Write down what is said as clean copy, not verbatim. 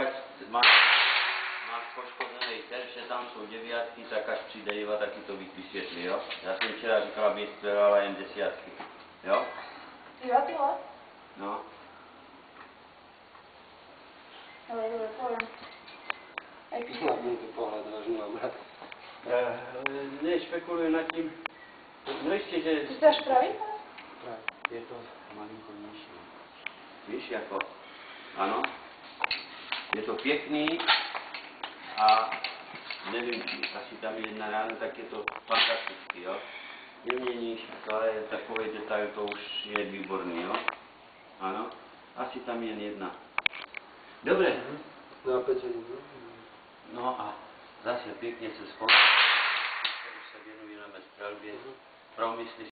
pokud máš poškozený terč, že tam jsou deviatky, tak až přijde Iva, taky to vysvětlí, jo? Já jsem včera říkal, aby střelala jen desiatky, jo? Iva, ty vole? No. Dobre, poviem. Aj píš. Hlavný to pohled, vážně mám rád. Nešpekuluju nad tím. No ještě, že... Ty jsi až pravý? Je to malinko nižší. Víš, jako, ano, je to pěkný a nevím, asi tam je jedna rána, tak je to fantastický, jo. Neměníš, to je takový detail, to už je výborný, jo. Ano, asi tam jen jedna. Dobře. No a 5 hodin, No a zase pěkně se spolu, už se věnujeme střelbě, promysli